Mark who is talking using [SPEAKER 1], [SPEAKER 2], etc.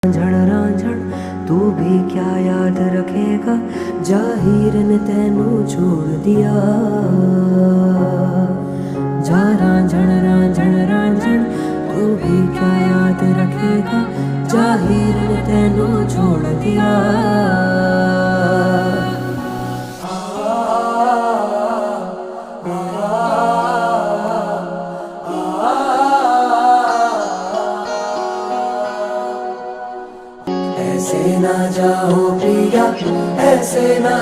[SPEAKER 1] रांझण रांझण तू भी क्या याद रखेगा, जाहिर ने तेनू छोड़ दिया। जा रांझण रांझण रांझण तू भी क्या याद रखेगा, जाहिर ने तेनू छोड़ दिया। ऐसे ना जाओ प्रिया, ऐसे ना